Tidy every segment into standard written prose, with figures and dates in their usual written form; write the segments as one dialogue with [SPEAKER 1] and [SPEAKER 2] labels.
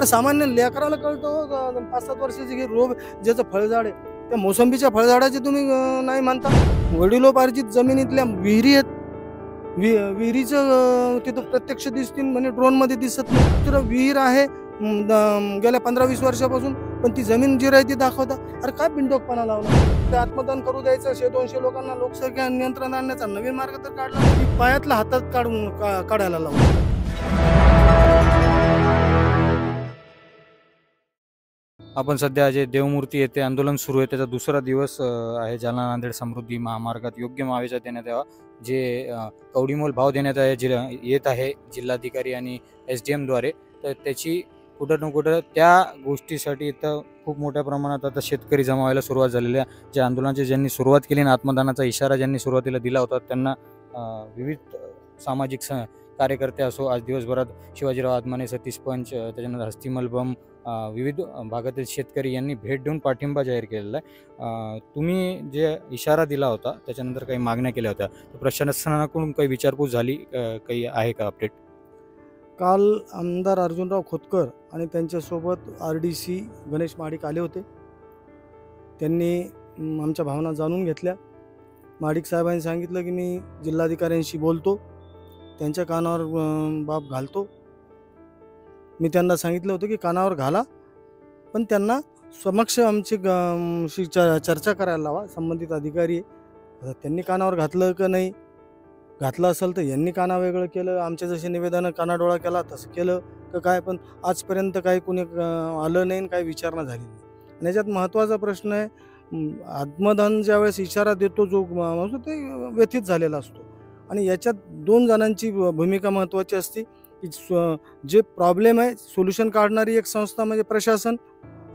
[SPEAKER 1] अरे सामान्य लेकराला कळतो 5-7 वर्षाची ही रोग ज्याचं फळझाड आहे, त्या मोसंबीच्या फळझाडाची तुम्ही नाही म्हणता. वडिलोपार्जित जमिनीतल्या विहिरी आहेत, विहिरीचं तिथं प्रत्यक्ष दिसतील म्हणजे ड्रोनमध्ये दिसत नाही. तर विहीर आहे गेल्या 15-20 वर्षापासून, पण ती जमीन जी आहे ती दाखवता. अरे काय बिंडोकपणा लावला. ते आत्मदान करू द्यायचं, 100-200 लोकांना लोकसंख्या नियंत्रण आणण्याचा नवीन मार्ग तर काढला, की पायातला हातात काढायला लावला.
[SPEAKER 2] आपण सध्या जे देवमूर्ती येथे आंदोलन सुरू आहे त्याचा दुसरा दिवस आहे. जालना नांदेड समृद्धी महामार्गात योग्य मुआवजा देण्यात यावा, जे कवडीमोल भाव देण्यात येत आहे जिल्हाधिकारी आणि SDM द्वारे. तर त्याची कुठं ना कुठं त्या गोष्टीसाठी इथं खूप मोठ्या प्रमाणात आता शेतकरी जमा व्हायला सुरुवात झालेली आहे. ज्या आंदोलनाची ज्यांनी सुरुवात केली आणि आत्मदानाचा इशारा ज्यांनी सुरुवातीला दिला होता त्यांना विविध सामाजिक कार्यकर्ते असो, आज दिवसभरात शिवाजीराव आदमाने, सतीश पंच, त्याच्यानंतर हस्तिमल बम, विविध भागातील शेतकरी यांनी भेट देऊन पाठिंबा जाहीर केलेला आहे. तुम्ही जे इशारा दिला होता त्याच्यानंतर काही मागण्या केल्या होत्या, तर प्रशासनाकडून काही विचारपूस झाली, काही आहे का अपडेट?
[SPEAKER 1] काल आमदार अर्जुनराव खोतकर आणि त्यांच्यासोबत RDC गणेश महाडिक आले होते. त्यांनी आमच्या भावना जाणून घेतल्या. महाडिक साहेबांनी सांगितलं की मी जिल्हाधिकाऱ्यांशी बोलतो, त्यांच्या कानावर बाब घालतो. मी त्यांना सांगितलं होतं की कानावर घाला, पण त्यांना समक्ष आमची चर्चा करायला लावा. संबंधित अधिकारी आहे, त्यांनी कानावर घातलं का नाही, घातलं असेल तर यांनी काना वेगळं केलं, आमचे जसे निवेदनं कानाडोळा केला तसं केलं का काय, पण आजपर्यंत काही कुणी आलं नाही, काही विचारणा झाली नाही. आणि याच्यात महत्त्वाचा प्रश्न आहे, आत्मदान ज्यावेळेस इशारा देतो जो माणूस ते व्यथित झालेला असतो. आणि याच्यात 2 जणांची भूमिका महत्त्वाची असते, की जे प्रॉब्लेम आहे सोल्युशन काढणारी एक संस्था म्हणजे प्रशासन,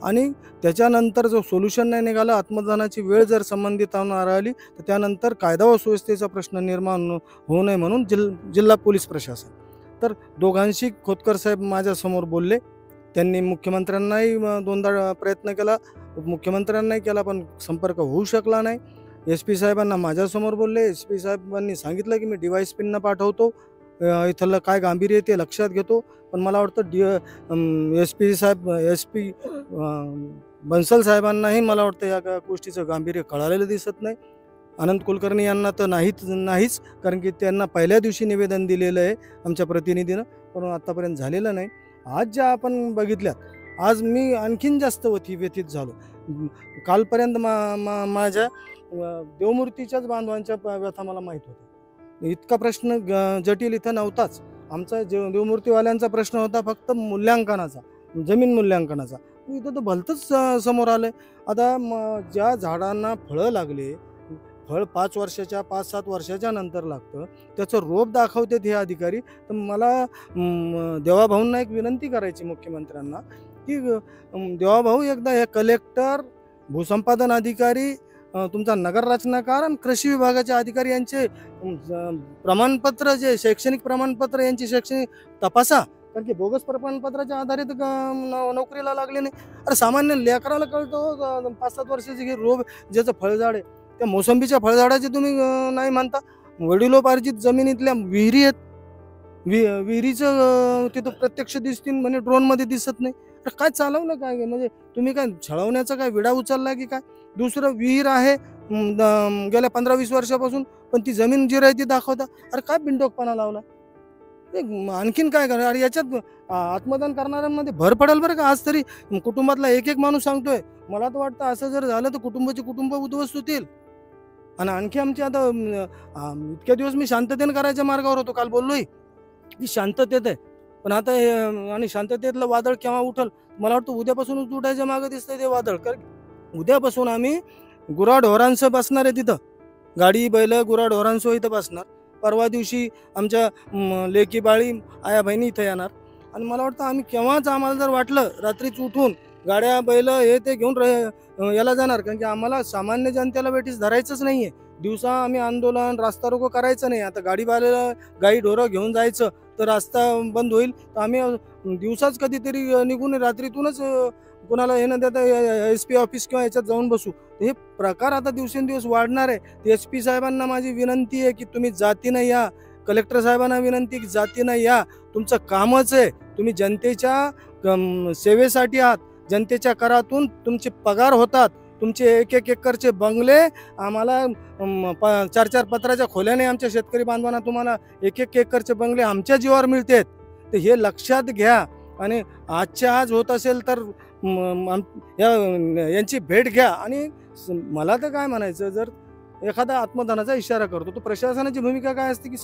[SPEAKER 1] आणि त्याच्यानंतर जो सोल्युशन नाही निघालं, आत्मदानाची वेळ जर संबंधितांना राहिली तर त्यानंतर कायदा व सुव्यवस्थेचा प्रश्न निर्माण होऊ नये म्हणून जिल्हा पोलीस प्रशासन. तर दोघांशी खोतकर साहेब माझ्यासमोर बोलले. त्यांनी मुख्यमंत्र्यांनाही 2दा प्रयत्न केला, मुख्यमंत्र्यांनाही केला, पण संपर्क होऊ शकला नाही. SP साहेबांना माझ्यासमोर बोलले. SP साहेबांनी सांगितलं की मी DYSPंना पाठवतो, इथलं काय गांभीर्य ते लक्षात घेतो. पण मला वाटतं SP बन्सल साहेबांनाही मला वाटतं या गोष्टीचं गांभीर्य कळालेलं दिसत नाही. अनंत कुलकर्णी यांना तर नाहीच, कारण की त्यांना पहिल्या दिवशी निवेदन दिलेलं आहे आमच्या प्रतिनिधीनं, पण आत्तापर्यंत झालेलं नाही. आज ज्या आपण बघितल्यात, आज मी आणखीन जास्त व्यथित झालो. कालपर्यंत माझ्या देवमूर्तीच्याच बांधवांच्या व्यथा मला माहीत होत्या. इतका प्रश्न जटिल इथं नव्हताच. आमचा देवमूर्तीवाल्यांचा प्रश्न होता फक्त मूल्यांकनाचा, जमीन मूल्यांकनाचा. इथं तर भलतंच समोर आलं. आता ज्या झाडांना फळं लागले, फळ 5 वर्षाच्या 5-7 वर्षाच्या नंतर लागतं, त्याचं रोप दाखवतात हे अधिकारी. तर मला देवाभाऊंना एक विनंती करायची मुख्यमंत्र्यांना, की देवाभाऊ एकदा हे कलेक्टर, भूसंपादन अधिकारी, तुमचा नगर रचनाकार आणि कृषी विभागाचे अधिकारी यांचे प्रमाणपत्र, जे शैक्षणिक प्रमाणपत्र यांची शैक्षणिक तपासा, कारण की बोगस प्रमाणपत्राच्या आधारित नोकरीला लागले नाही. अरे सामान्य लेकराला कळतो 5-7 वर्षाची ही रोग ज्याचं फळझाड आहे, त्या मोसंबीच्या फळझाडाची तुम्ही नाही म्हणता. वडिलोपार्जित जमिनीतल्या विहिरी आहेत, विहिरीचं तिथं प्रत्यक्ष दिसतील म्हणजे ड्रोनमध्ये दिसत नाही. तर काय चालवलं काय, म्हणजे तुम्ही काय छळवण्याचा काय विडा उचलला की काय? दुसरं विहीर आहे गेल्या 15-20 वर्षापासून, पण ती जमीन जी आहे ती दाखवता. अरे काय बिंडोकपणा लावला. आणखीन काय करणार. अरे याच्यात आत्मदान करणाऱ्यांमध्ये भर पडेल बरं का. आज तरी कुटुंबातला एक माणूस सांगतोय. मला तर वाटतं असं जर झालं तर कुटुंब उद्ध्वस्त होतील. आणि आणखी आमची आता इतक्या दिवस मी शांततेने करायच्या मार्गावर होतो. काल बोललोय की शांततेत आहे, पण आता आणि शांततेतलं वादळ केव्हा उठल, मला वाटतं उद्यापासूनच उठायच्या मागे दिसतंय ते वादळ. कारण उद्यापासून आम्ही गुराढोरांसह बसणार आहे तिथं. गाडी, बैल, गुराढोरांसह इथं बसणार. परवा दिवशी आमच्या लेकी बाळी, आया बहिणी इथं येणार. आणि मला वाटतं आम्ही केव्हाच, आम्हाला जर वाटलं रात्रीच उठून गाड्या, बैल हे ते घेऊन याला जाणार, कारण की आम्हाला सामान्य जनतेला वेठीस धरायचंच नाही आहे. दिवसा आम्ही आंदोलन, रास्ता रोको करायचं नाही. आता गाई ढोरं घेऊन जायचं तर रास्ता बंद होईल, तर आम्ही दिवसाच कधीतरी निघून रात्रीतूनच कोणाला हे न देता SP ऑफिस किंवा याच्यात जाऊन बसू. हे प्रकार आता दिवसेंदिवस वाढणार आहे. SP साहेबांना माझी विनंती आहे की तुम्ही जातीनं या. कलेक्टर साहेबांना विनंती की जातीनं या. तुमचं कामच आहे, तुम्ही जनतेच्या सेवेसाठी आहात, जनतेच्या करातून तुमचे पगार होतात, तुमचे एक एक एकरचे बंगले आम्हाला 4-4 पत्राच्या खोल्याने आमच्या शेतकरी बांधवांना तुम्हाला एक एक एकरचे बंगले आमच्या जीवावर मिळतात. तर हे लक्षात घ्या आणि आजच्या आज होत असेल तर यांची भेट घ्या. आणि मला तर काय म्हणायचं, जर एखादा आत्मदानाचा इशारा करतो तर प्रशासनाची भूमिका काय असते की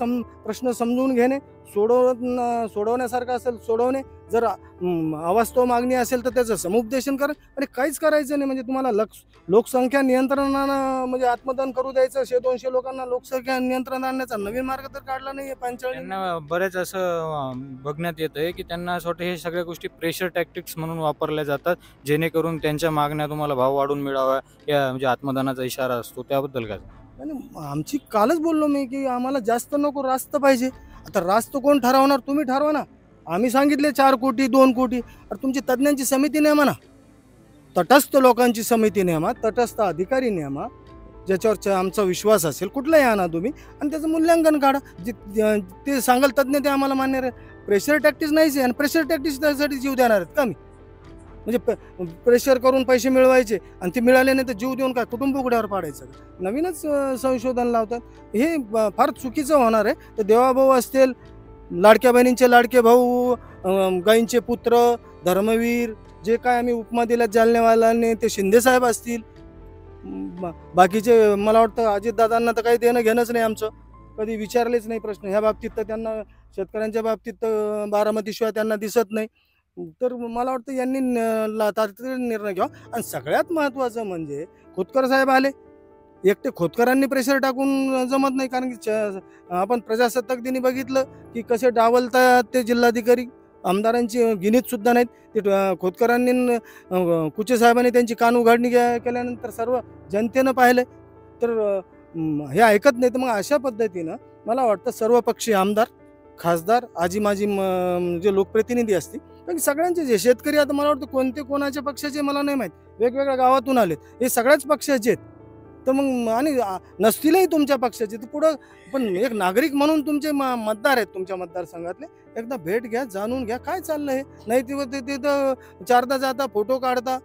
[SPEAKER 1] प्रश्न समजून घेणे, सोडवण्यासारखं असेल सोडवणे, जर अवास्तव मागणी असेल तर त्याचं समुपदेशन करा. आणि काहीच करायचं नाही. म्हणजे तुम्हाला लोकसंख्या नियंत्रणानं म्हणजे आत्मदान करू द्यायचं, 100-200 लोकांना लोकसंख्या नियंत्रण आणण्याचा नवीन मार्ग तर काढला नाही पंचायत.
[SPEAKER 2] त्यांना बरेच असं बघण्यात येत आहे की त्यांना असं वाटतं हे सगळ्या गोष्टी प्रेशर टॅक्टिक्स म्हणून वापरल्या जातात, जेणेकरून त्यांच्या मागण्या तुम्हाला भाव वाढून मिळावा, या म्हणजे आत्मदानाचा इशारा असतो. त्याबद्दल काय?
[SPEAKER 1] आणि आमची कालच बोललो मी की आम्हाला जास्त नको, रास्त पाहिजे. आता रास्त कोण ठरवणार? तुम्ही ठरवा ना. आम्ही सांगितले 4 कोटी 2 कोटी. अरे तुमची तज्ज्ञांची समिती नेमा ना, तटस्थ लोकांची समिती नेमा, तटस्थ अधिकारी नेमा, ज्याच्यावर आमचा विश्वास असेल. कुठलाही आणा तुम्ही आणि त्याचं मूल्यांकन काढा. ते सांगाल तज्ज्ञ ते आम्हाला मान्य आहे. प्रेशर टॅक्टिस नाहीच आहे. आणि प्रेशर टॅक्टिस त्यासाठी जीव देणार आहेत का मी? म्हणजे प्रेशर करून पैसे मिळवायचे आणि ते मिळाले नाही तर जीव देऊन काय कुटुंब उघड्यावर पाडायचं? नवीनच संशोधन लावतात. हे फार चुकीचं होणार आहे. तर देवाभाऊ असतील, लाडक्या बहिणींचे लाडके भाऊ, गाईंचे पुत्र, धर्मवीर, जे काय आम्ही उपमा दिल्यात जालनेवाल्यांनी, ते शिंदेसाहेब असतील, बाकीचे मला वाटतं अजितदादांना तर काही देणं घेणंच नाही आमचं. कधी विचारलेच नाही प्रश्न ह्या बाबतीत. तर त्यांना शेतकऱ्यांच्या बाबतीत बारामतीशिवाय त्यांना दिसत नाही. तर मला वाटतं यांनी तातडीने निर्णय घ्यावा. आणि सगळ्यात महत्त्वाचं म्हणजे खोतकर साहेब आले. एकटे खोतकरांनी प्रेशर टाकून जमत नाही. कारण की आपण प्रजासत्ताक दिनी बघितलं की कसे डावलतात ते जिल्हाधिकारी. आमदारांची गिनीत सुद्धा नाहीत. ते खोतकरांनी कुचे साहेबांनी त्यांची कान उघडणी केल्यानंतर सर्व जनतेनं पाहिलं. तर हे ऐकत नाही. तर मग अशा पद्धतीनं मला वाटतं सर्वपक्षीय आमदार, खासदार, आजी माजी जे लोकप्रतिनिधी असतील, कारण सगळ्यांचे जे शेतकरी, आता मला वाटतं कोणते कोणाच्या पक्षाचे मला नाही माहीत, वेगवेगळ्या गावातून आलेत, हे सगळ्याच पक्षाचे आहेत. तर मग आणि नसतीलही तुमच्या पक्षाचे तर पुढं, पण एक नागरिक म्हणून तुमचे मतदार आहेत तुमच्या मतदारसंघातले, एकदा भेट घ्या, जाणून घ्या काय चाललं हे. नाही तिथं चारदा जाता, फोटो काढता,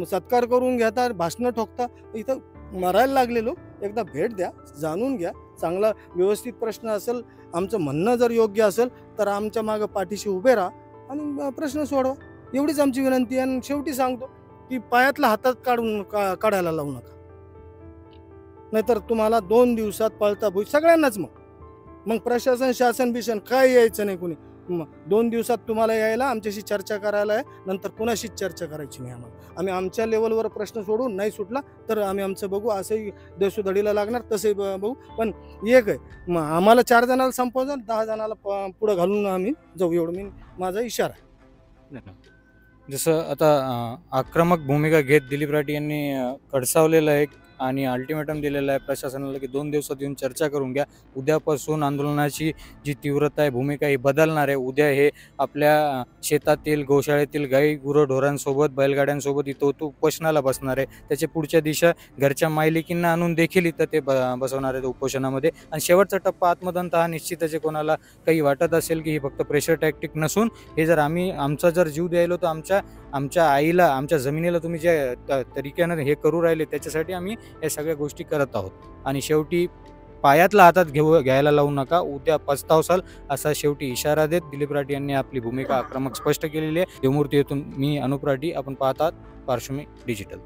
[SPEAKER 1] सत्कार करून घेता, भाषणं ठोकता, इथं मरायला लागले लोक. एकदा भेट द्या, जाणून घ्या. चांगला व्यवस्थित प्रश्न असेल, आमचं म्हणणं जर योग्य असेल तर आमच्या मागं पाठीशी उभे राहा आणि प्रश्न सोडवा. एवढीच आमची विनंती आहे. आणि शेवटी सांगतो की पायातला हातात काढायला लावू नका, नाहीतर तुम्हाला 2 दिवसात पळता भुई सगळ्यांनाच. मग प्रशासन, शासन बिशन काय यायचं नाही कुणी. 2 दिवसात तुम्हाला यायला, आमच्याशी चर्चा करायला आहे, नंतर कुणाशीच चर्चा करायची नाही आम्हाला. आम्ही आमच्या लेवलवर प्रश्न सोडून नाही सुटला तर आम्ही आमचं बघू. असंही देशोधडीला लागणार तसंही बघू. पण एक आहे, आम्हाला 4 जणाला संपवलं, 10 जणाला पुढं घालून आम्ही जाऊ, एवढं माझा इशारा आहे.
[SPEAKER 2] जसं आता आक्रमक भूमिका घेत दिलीप राठी यांनी खडसावलेलं आहे आणि अल्टिमेटम दिलेलं आहे प्रशासनाला की 2 दिवसात येऊन चर्चा करून घ्या. उद्यापासून आंदोलनाची जी तीव्रता आहे, भूमिका ही बदलणार आहे. उद्या हे आपल्या शेतातील, गोशाळेतील गाई गुरंढोरांसोबत, बैलगाड्यांसोबत इथं उपोषणाला बसणार आहे. त्याच्या पुढच्या दिशा घरच्या मायलेकींना आणून देखील इथं ते बसवणार आहेत उपोषणामध्ये. आणि शेवटचा टप्पा आत्मदंत हा निश्चितच आहे. कोणाला काही वाटत असेल की ही फक्त प्रेशर टॅक्टिक नसून हे जर आमचा जर जीव द्यायलो तर आमच्या आईला, आमच्या जमिनीला तुम्ही ज्या तरीक्यानं हे करू राहिले त्याच्यासाठी आम्ही या सगळ्या गोष्टी करत आहोत. आणि शेवटी पायातला हातात घ्यायला लावू नका, उद्या पस्तावसाल असा शेवटी इशारा देत दिलीप राठी यांनी आपली भूमिका आक्रमक स्पष्ट केलेली आहे. देवमूर्ती येथून मी अनुप राठी, आपण पाहतात पार्श्वमी डिजिटल.